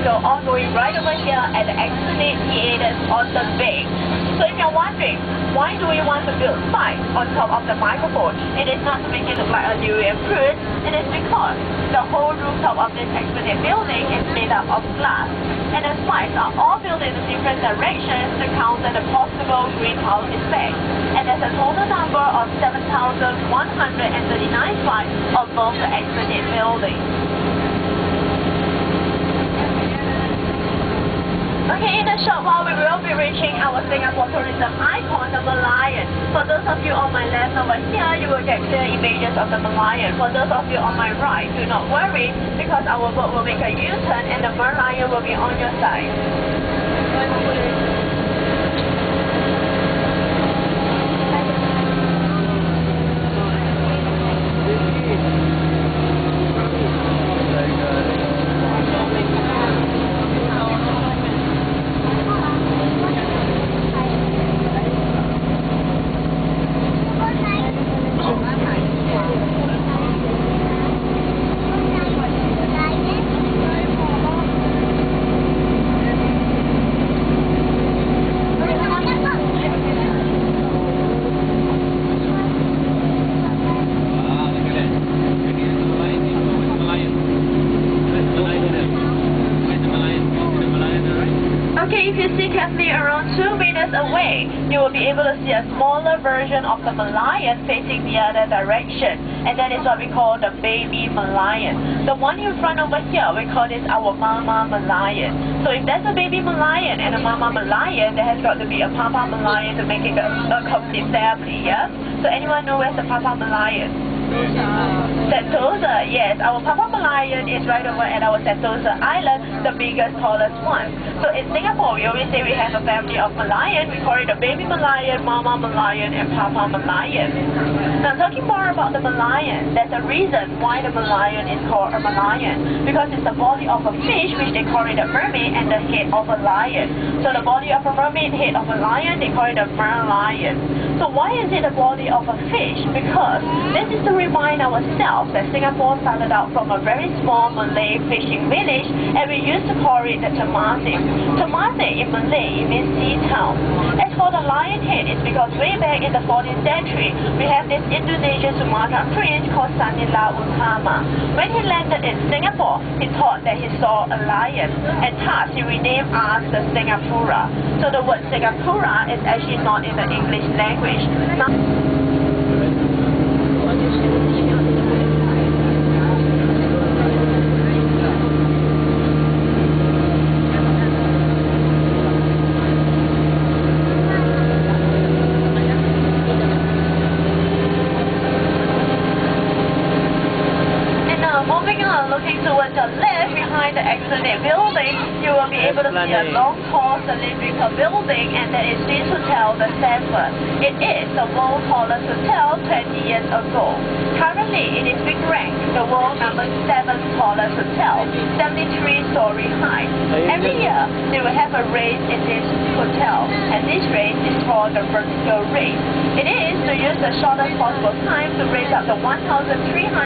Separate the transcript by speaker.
Speaker 1: show ongoing right over here at the Exponent Theaters on the Bay. So if you're wondering, why do we want to build spikes on top of the microphone? It is not to make it look like a durian fruit. It is because the whole rooftop of this Exponent building is made up of glass. And the spikes are all built in different directions to counter the possible greenhouse effect. And there's a total number of 7,139 spikes above the Exponent building. Okay, in a short while we will be reaching our Singapore tourism icon, the Merlion. For those of you on my left over here, you will get clear images of the Merlion. For those of you on my right, do not worry, because our boat will make a U-turn and the Merlion will be on your side. Okay, if you see carefully around 2 meters away, you will be able to see a smaller version of the Merlion facing the other direction. And that is what we call the baby Merlion. The one in front over here, we call this our mama Merlion. So if there's a baby Merlion and a mama Merlion, there has got to be a papa Merlion to make it a complete family, yeah? So anyone know where's the papa Merlion? Sentosa, yes. Our Papa Merlion is right over at our Sentosa Island, the biggest, tallest one. So in Singapore, we always say we have a family of Merlion. We call it the baby Merlion, Mama Merlion, and Papa Merlion. Now talking more about the Merlion, there's a reason why the Merlion is called a Merlion. Because it's the body of a fish, which they call it a mermaid, and the head of a lion. So the body of a mermaid, head of a lion, they call it a merlion. So why is it the body of a fish? Because this is to remind ourselves that Singapore started out from a very small Malay fishing village, and we used to call it the Temasek. Temasek in Malay, it means sea town. As for the lion head, it's because way back in the 14th century, we have this Indonesian Sumatran prince called Sanila Utama. When he landed in Singapore, he thought that he saw a lion, and thus he renamed us the Singapura. So the word Singapura is actually not in the English language. Now, moving on, looking towards the left behind the Exponent building, you will be able to see a long, tall, cylindrical building, and that is Swiss Hotel, the Sanford. It is the world's tallest hotel 20 years ago. Currently, it is being ranked the world number 7 tallest hotel, 73-story high. Every year, they will have a race in this hotel, and this race is called the vertical race. It is to use the shortest possible time to raise up the 1,300